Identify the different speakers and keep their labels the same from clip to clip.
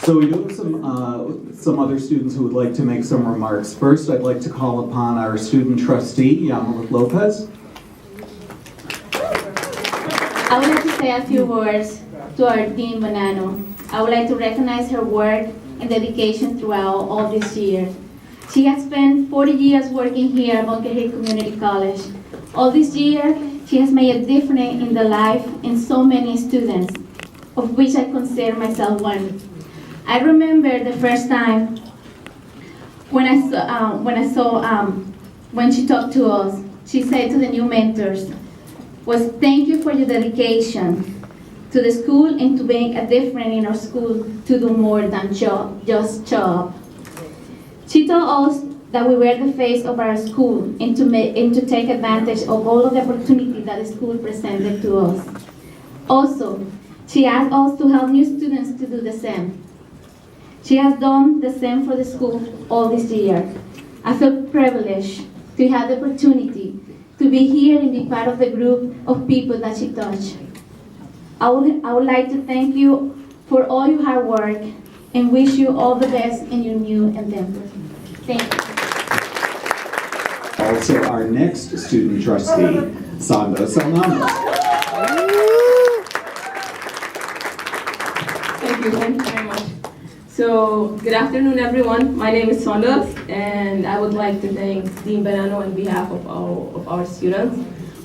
Speaker 1: So we do have some other students who would like to make some remarks. First, I'd like to call upon our student trustee, Yamalit Lopez.
Speaker 2: I would like to say a few words to our Dean Bonanno. I would like to recognize her work and dedication throughout all these years. She has spent 40 years working here at Bunker Hill Community College. All this year, she has made a difference in the life in so many students, of which I consider myself one. I remember the first time when she talked to us, she said to the new mentors, was thank you for your dedication to the school and to make a difference in our school to do more than just job. She told us that we were the face of our school and to take advantage of all of the opportunity that the school presented to us. Also, she asked us to help new students to do the same. She has done the same for the school all this year. I feel privileged to have the opportunity to be here and be part of the group of people that she touched. I would like to thank you for all your hard work and wish you all the best in your new endeavor. Thank you.
Speaker 1: Also, our next student trustee, Sanda Salnama.
Speaker 3: Thank you very much. So, good afternoon, everyone. My name is Sonda, and I would like to thank Dean Bonanno on behalf of our students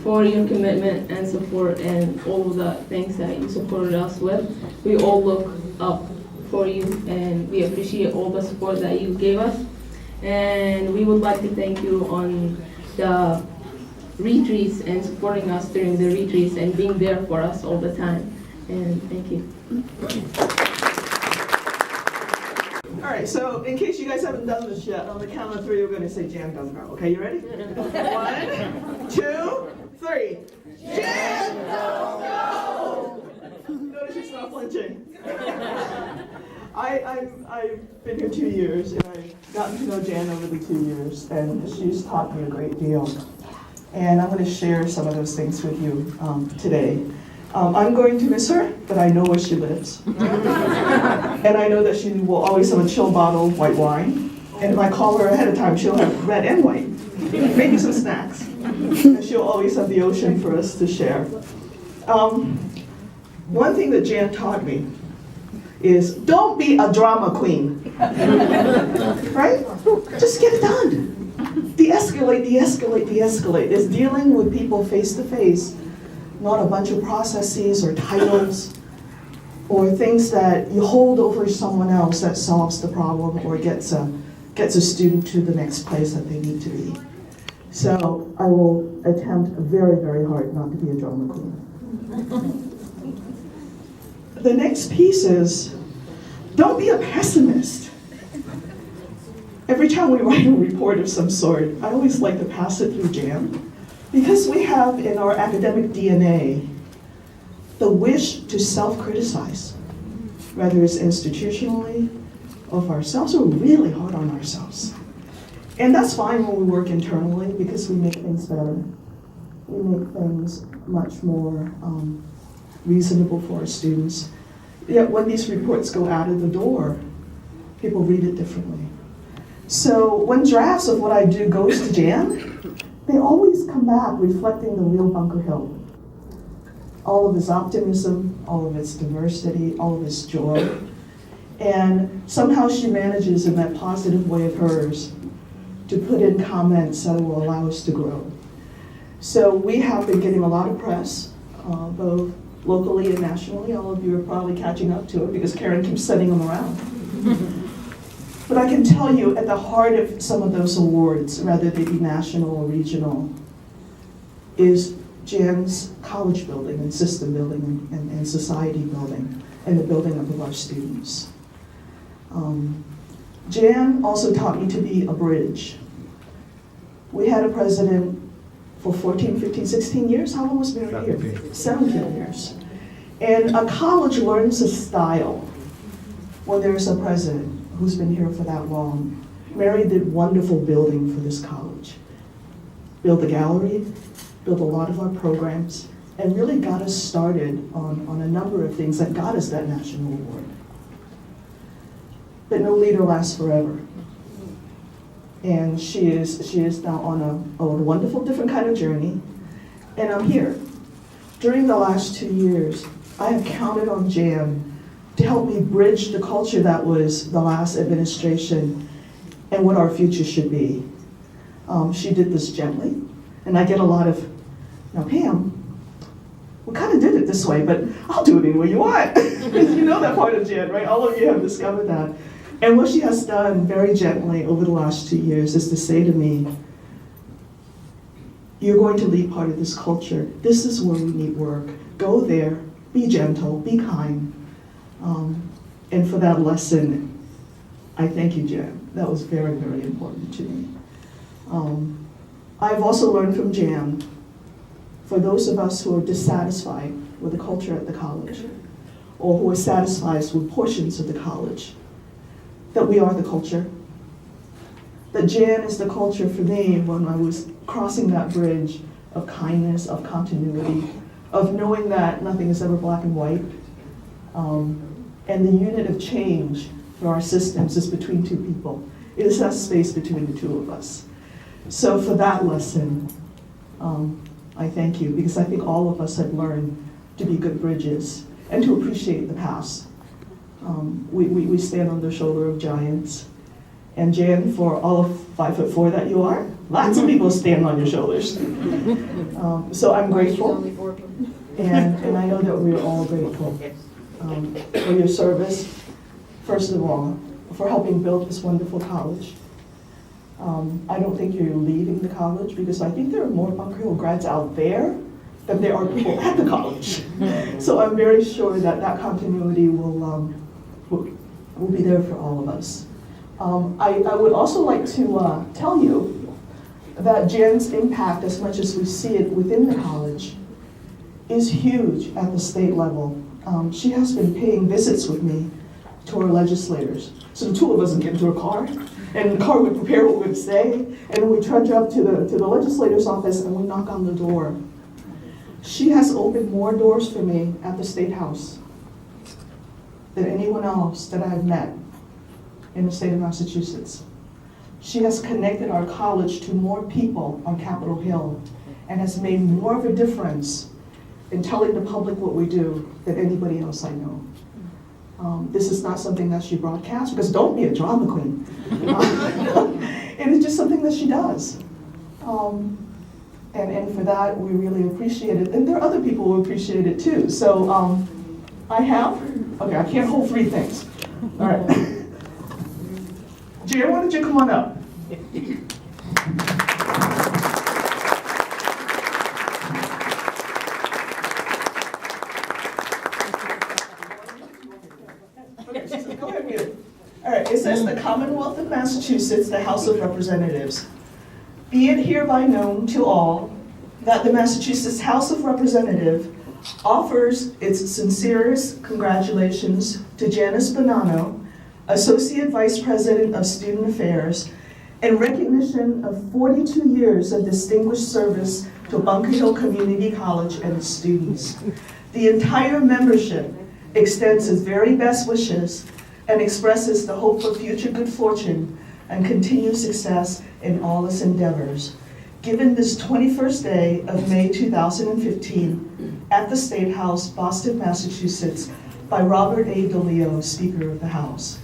Speaker 3: for your commitment and support and all of the things that you supported us with. We all look up for you, and we appreciate all the support that you gave us. And we would like to thank you on the retreats and supporting us during the retreats and being there for us all the time. And thank you.
Speaker 4: All right, so in case you guys haven't done this yet, on the count of three, we're going to say Jan Goes Girl. Okay, you ready? 1, 2, 3. Jan Goes Girl! Notice she's not flinching. I've been here 2 years, and I've gotten to know Jan over the 2 years, and she's taught me a great deal. And I'm going to share some of those things with you today. I'm going to miss her, but I know where she lives. And I know that she will always have a chill bottle of white wine. And if I call her ahead of time, she'll have red and white. Maybe some snacks. And she'll always have the ocean for us to share. One thing that Jan taught me is don't be a drama queen. Right? Just get it done. De-escalate, de-escalate, de-escalate. It's dealing with people face to face. Not a bunch of processes or titles or things that you hold over someone else that solves the problem or gets a student to the next place that they need to be. So I will attempt very, very hard not to be a drama queen. The next piece is, don't be a pessimist. Every time we write a report of some sort, I always like to pass it through Jan. Because we have in our academic DNA the wish to self-criticize, whether it's institutionally or for ourselves, we're really hard on ourselves. And that's fine when we work internally because we make things better. We make things much more reasonable for our students. Yet when these reports go out of the door, people read it differently. So when drafts of what I do goes to Jan, they always come back reflecting the real Bunker Hill. All of its optimism, all of its diversity, all of its joy. And somehow she manages in that positive way of hers to put in comments that will allow us to grow. So we have been getting a lot of press, both locally and nationally. All of you are probably catching up to it because Karen keeps sending them around. But I can tell you, at the heart of some of those awards, whether they be national or regional, is Jan's college building and system building and society building and the building up of our students. Jan also taught me to be a bridge. We had a president for 14, 15, 16 years. How long was Mary here? 17 years. And a college learns a style when there's a president who's been here for that long. Mary did wonderful building for this college. Built the gallery, built a lot of our programs, and really got us started on a number of things that got us that national award. but no leader lasts forever. And she is now on a wonderful different kind of journey, and I'm here. During the last 2 years, I have counted on Jan to help me bridge the culture that was the last administration and what our future should be. She did this gently, and I get a lot of, now Pam, we kind of did it this way, but I'll do it any way you want. You know that part of Jan, right? All of you have discovered that. And what she has done very gently over the last 2 years is to say to me, you're going to lead part of this culture. This is where we need work. Go there, be gentle, be kind. And for that lesson, I thank you, Jan. That was very, very important to me. I've also learned from Jan, for those of us who are dissatisfied with the culture at the college, or who are satisfied with portions of the college, that we are the culture. That Jan is the culture for me when I was crossing that bridge of kindness, of continuity, of knowing that nothing is ever black and white. And the unit of change for our systems is between two people. It is that space between the two of us. So for that lesson, I thank you, because I think all of us have learned to be good bridges and to appreciate the past. We stand on the shoulder of giants. And Jan, for all of 5'4" that you are, lots of people stand on your shoulders. So I'm grateful, and I know that we're all grateful for your service, first of all, for helping build this wonderful college. I don't think you're leaving the college, because I think there are more Bunker Hill grads out there than there are people at the college. So I'm very sure that that continuity will be there for all of us. I would also like to tell you that Jan's impact, as much as we see it within the college, is huge at the state level. She has been paying visits with me to our legislators. So the two of us would get into a car, and the car would prepare what we would say, and then we trudge up to the legislator's office and we knock on the door. She has opened more doors for me at the State House than anyone else that I have met in the state of Massachusetts. She has connected our college to more people on Capitol Hill and has made more of a difference in telling the public what we do than anybody else I know. This is not something that she broadcasts, because don't be a drama queen. It is just something that she does. And for that, we really appreciate it. And there are other people who appreciate it too. So I can't hold three things. All right. Jan, why don't you come on up? Go ahead, read it. All right, it says, the Commonwealth of Massachusetts, the House of Representatives. Be it hereby known to all that the Massachusetts House of Representatives offers its sincerest congratulations to Janice Bonanno, Associate Vice President of Student Affairs, in recognition of 42 years of distinguished service to Bunker Hill Community College and its students. The entire membership extends its very best wishes and expresses the hope for future good fortune and continued success in all its endeavors. Given this 21st day of May 2015 at the State House, Boston, Massachusetts, by Robert A. DeLeo, Speaker of the House.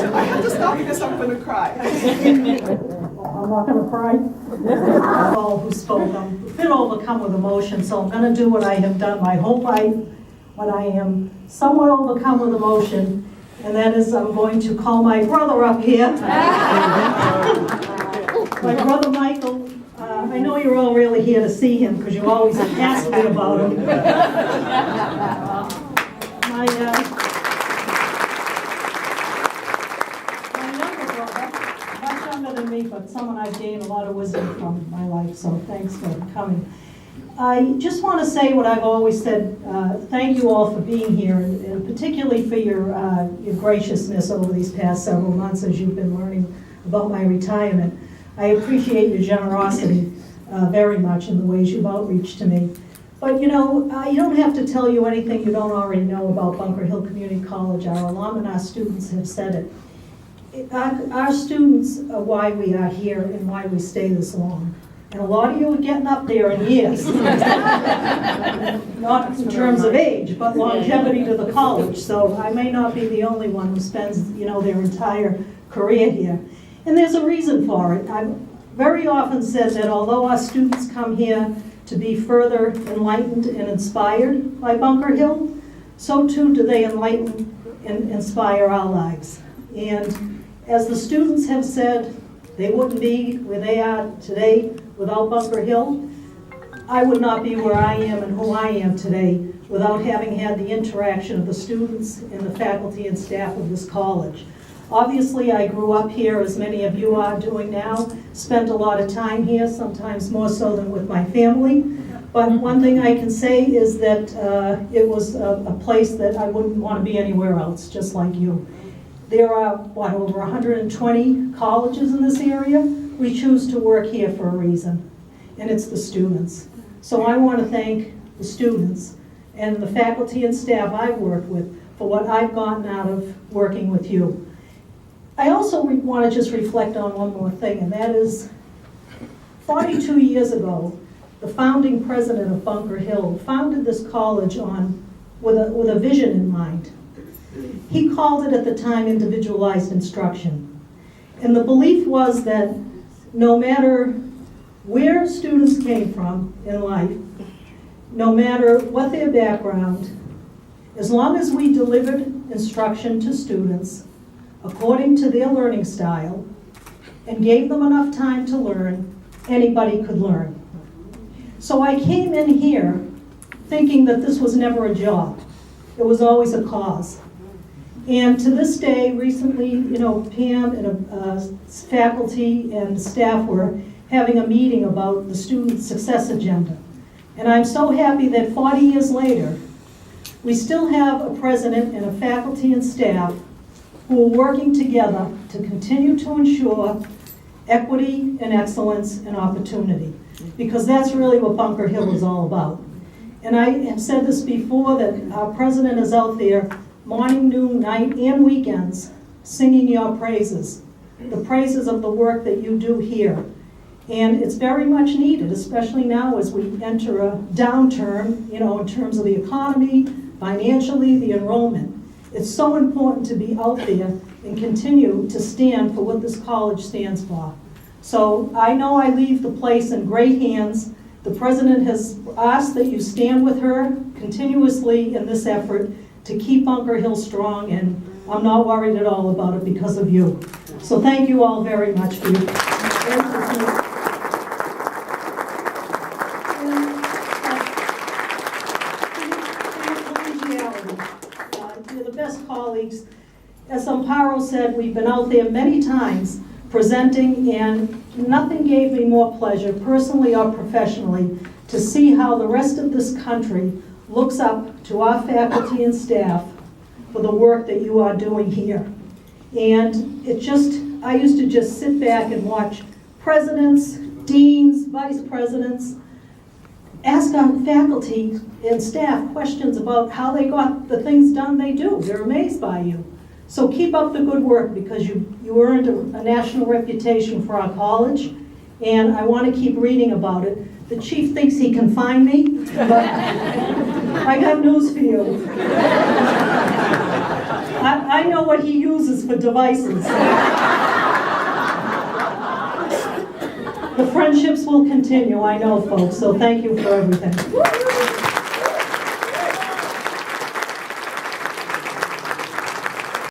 Speaker 4: I have to stop because I'm going to cry.
Speaker 5: I'm not going to cry. All who spoke, I'm a bit overcome with emotion, so I'm going to do what I have done my whole life when I am somewhat overcome with emotion, and that is I'm going to call my brother up here. My brother Michael. I know you're all really here to see him because you always ask me about him. But someone I've gained a lot of wisdom from my life, so thanks for coming. I just want to say what I've always said. Thank you all for being here, and particularly for your graciousness over these past several months as you've been learning about my retirement. I appreciate your generosity very much in the ways you've outreached to me. But you know, you don't have to tell you anything you don't already know about Bunker Hill Community College. Our alum and our students have said it. Our students are why we are here and why we stay this long. And a lot of you are getting up there in years. Not in terms of age, but longevity to the college. So I may not be the only one who spends, you know, their entire career here. And there's a reason for it. I've very often said that although our students come here to be further enlightened and inspired by Bunker Hill, so too do they enlighten and inspire our lives. And as the students have said, they wouldn't be where they are today without Bunker Hill. I would not be where I am and who I am today without having had the interaction of the students and the faculty and staff of this college. Obviously, I grew up here, as many of you are doing now, spent a lot of time here, sometimes more so than with my family. But one thing I can say is that it was a place that I wouldn't want to be anywhere else, just like you. There are, over 120 colleges in this area. We choose to work here for a reason, and it's the students. So I want to thank the students and the faculty and staff I've worked with for what I've gotten out of working with you. I also want to just reflect on one more thing, and that is 42 years ago, the founding president of Bunker Hill founded this college with a vision in mind. He called it at the time individualized instruction. And the belief was that no matter where students came from in life, no matter what their background, as long as we delivered instruction to students according to their learning style and gave them enough time to learn, anybody could learn. So I came in here thinking that this was never a job. It was always a cause. And to this day, recently, you know, Pam and faculty and staff were having a meeting about the student success agenda. And I'm so happy that 40 years later, we still have a president and a faculty and staff who are working together to continue to ensure equity and excellence and opportunity. Because that's really what Bunker Hill is all about. And I have said this before, that our president is out there morning, noon, night, and weekends, singing your praises, the praises of the work that you do here. And it's very much needed, especially now as we enter a downturn, you know, in terms of the economy, financially, the enrollment. It's so important to be out there and continue to stand for what this college stands for. So I know I leave the place in great hands. The president has asked that you stand with her continuously in this effort to keep Bunker Hill strong, and I'm not worried at all about it because of you. So thank you all very much for your You're the best colleagues. As Amparo said, we've been out there many times presenting, and nothing gave me more pleasure, personally or professionally, to see how the rest of this country looks up to our faculty and staff for the work that you are doing here. And I used to just sit back and watch presidents, deans, vice presidents, ask our faculty and staff questions about how they got the things done they do. They're amazed by you. So keep up the good work, because you earned a national reputation for our college, and I want to keep reading about it. The chief thinks he can find me, but I got news for you. I know what he uses for devices. The friendships will continue, I know, folks, so thank you for everything.